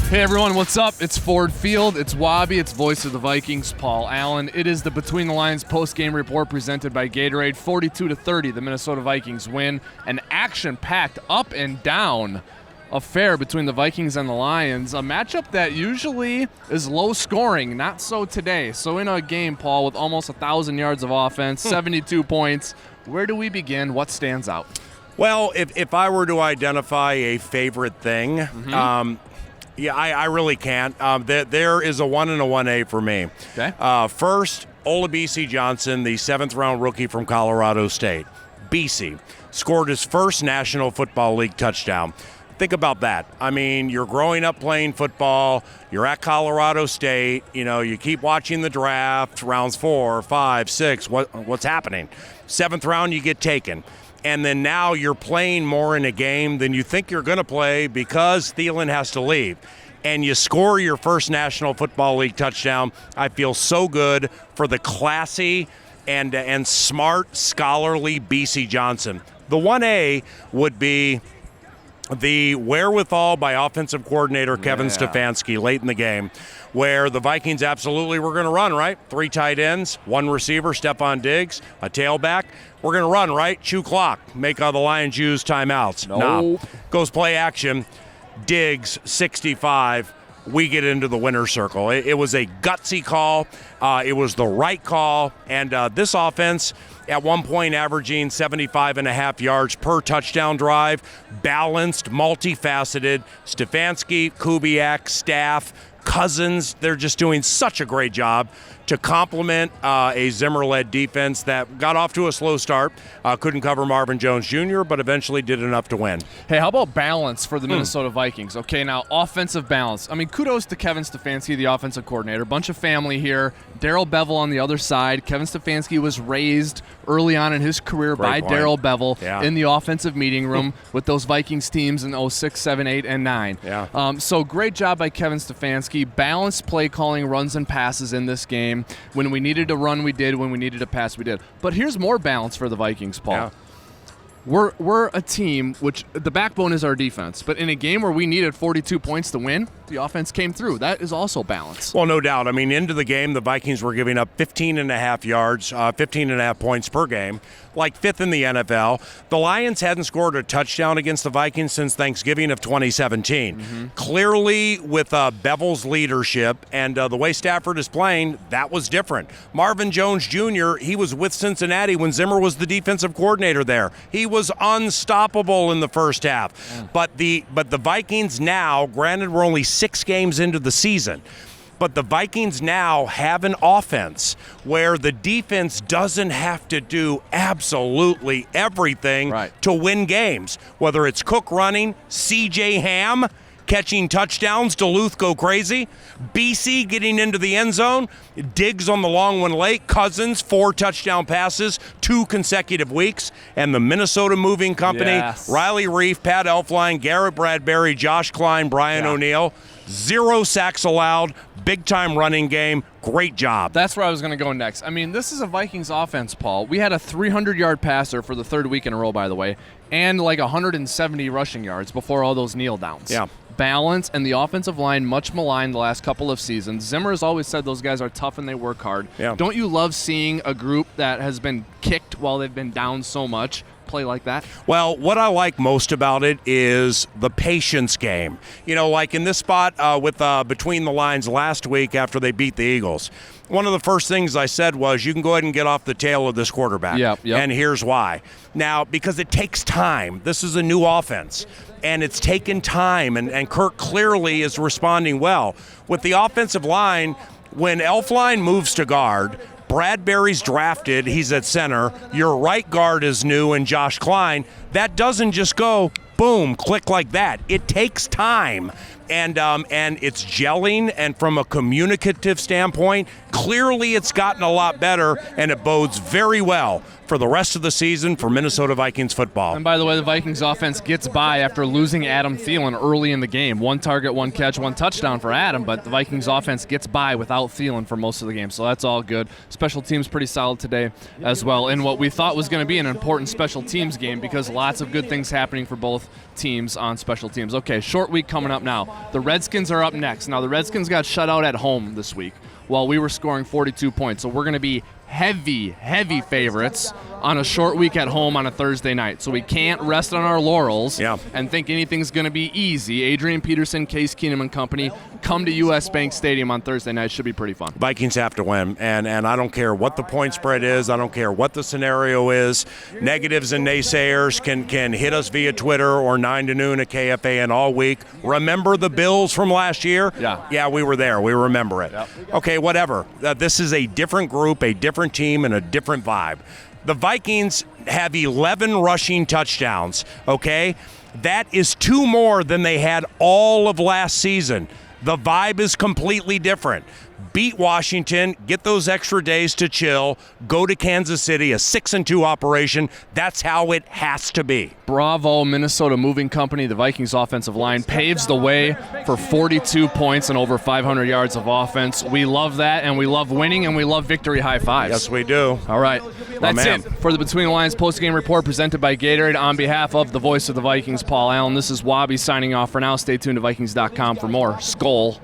Hey everyone, what's up? It's Ford Field, it's Wobby, it's voice of the Vikings, Paul Allen. It is the Between the Lines post-game report presented by Gatorade. 42-30, the Minnesota Vikings win. An action-packed up and down affair between the Vikings and the Lions. A matchup that usually is low scoring, not so today. So in a game, Paul, with almost 1,000 yards of offense, 72 points, where do we begin? What stands out? Well, if I were to identify a favorite thing, I really can't. There is a 1 and a 1A for me. Okay. First, Olabisi Johnson, the 7th-round rookie from Colorado State. BC scored his first National Football League touchdown. Think about that. I mean, you're growing up playing football. You're at Colorado State. You know, you keep watching the draft, rounds 4, 5, 6. What's happening? 7th round, you get taken. And then now you're playing more in a game than you think you're going to play because Thielen has to leave. And you score your first National Football League touchdown. I feel so good for the classy and smart, scholarly BC Johnson. The 1A would be the wherewithal by offensive coordinator Kevin Stefanski late in the game, where the Vikings absolutely were going to run, right? 3 tight ends, 1 receiver, Stephon Diggs, a tailback. We're going to run, right? Chew clock. Make all the Lions use timeouts. Nope. Nah. Goes play action. Diggs, 65. We get into the winner's circle. It was a gutsy call. It was the right call. And this offense, at one point averaging 75.5 yards per touchdown drive, balanced, multifaceted. Stefanski, Kubiak, staff, Cousins, they're just doing such a great job to complement a Zimmer-led defense that got off to a slow start, couldn't cover Marvin Jones Jr., but eventually did enough to win. Hey, how about balance for the Minnesota Vikings? Okay, now offensive balance. I mean, kudos to Kevin Stefanski, the offensive coordinator. Bunch of family here. Darrell Bevell on the other side. Kevin Stefanski was raised early on in his career by Darrell Bevell in the offensive meeting room with those Vikings teams in 06, 7, 8, and 9. Yeah. So great job by Kevin Stefanski. Balanced play calling, runs and passes in this game. When we needed to run, we did. When we needed to pass, we did. But here's more balance for the Vikings, Paul. Yeah. We're a team which the backbone is our defense. But in a game where we needed 42 points to win, the offense came through. That is also balance. Well, no doubt. I mean, into the game, the Vikings were giving up 15.5 yards, 15.5 points per game, like 5th in the NFL. The Lions hadn't scored a touchdown against the Vikings since Thanksgiving of 2017. Clearly, with Bevell's leadership and the way Stafford is playing, that was different. Marvin Jones Jr., he was with Cincinnati when Zimmer was the defensive coordinator there. He was unstoppable in the first half. But the Vikings now, granted we're only 6 games into the season, but the Vikings now have an offense where the defense doesn't have to do absolutely everything to win games. Whether it's Cook running, C.J. Ham catching touchdowns, Duluth go crazy, BC getting into the end zone, Diggs on the long one late, Cousins 4 touchdown passes, 2 consecutive weeks, and the Minnesota Moving Company, Riley Reif, Pat Elflein, Garrett Bradbury, Josh Klein, Brian O'Neill, 0 sacks allowed, big-time running game. Great job. That's where I was going to go next. I mean, this is a Vikings offense, Paul. We had a 300-yard passer for the 3rd week in a row, by the way, and like 170 rushing yards before all those kneel downs. Yeah. Balance, and the offensive line much maligned the last couple of seasons. Zimmer has always said those guys are tough and they work hard. Yeah. Don't you love seeing a group that has been kicked while they've been down so much play like that? Well, what I like most about it is the patience game. You know, like in this spot with Between the Lines last week after they beat the Eagles, one of the first things I said was, you can go ahead and get off the tail of this quarterback. Yep. And here's why. Now, because it takes time. This is a new offense, and it's taken time, and Kirk clearly is responding well. With the offensive line, when Elflein moves to guard, Bradbury's drafted, he's at center, your right guard is new, and Josh Klein, that doesn't just go, boom, click like that. It takes time. And it's gelling, and from a communicative standpoint, clearly it's gotten a lot better, and it bodes very well for the rest of the season for Minnesota Vikings football. And by the way, the Vikings offense gets by after losing Adam Thielen early in the game. 1 target, 1 catch, 1 touchdown for Adam, but the Vikings offense gets by without Thielen for most of the game, so that's all good. Special teams pretty solid today as well in what we thought was going to be an important special teams game because lots of good things happening for both teams on special teams. Okay, short week coming up now. The Redskins are up next. Now, the Redskins got shut out at home this week while we were scoring 42 points, so we're going to be heavy favorites on a short week at home on a Thursday night. So we can't rest on our laurels and think anything's going to be easy. Adrian Peterson, Case Keenum and company come to U.S. Bank Stadium on Thursday night. Should be pretty fun. Vikings have to win, and I don't care what the point spread is. I don't care what the scenario is. Negatives and naysayers can hit us via Twitter or 9 to noon at KFAN all week. Remember the Bills from last year? Yeah, we were there. We remember it. Yep. Okay, whatever. This is a different group, a different team, and a different vibe. The Vikings have 11 rushing touchdowns, okay? That is 2 more than they had all of last season. The vibe is completely different. Beat Washington, get those extra days to chill, go to Kansas City, a 6-2 operation. That's how it has to be. Bravo, Minnesota Moving Company. The Vikings offensive line paves the way for 42 points and over 500 yards of offense. We love that, and we love winning, and we love victory high fives. Yes, we do. All right. That's it for the Between the Lines postgame report presented by Gatorade. On behalf of the voice of the Vikings, Paul Allen, this is Wobby signing off for now. Stay tuned to Vikings.com for more. Skol.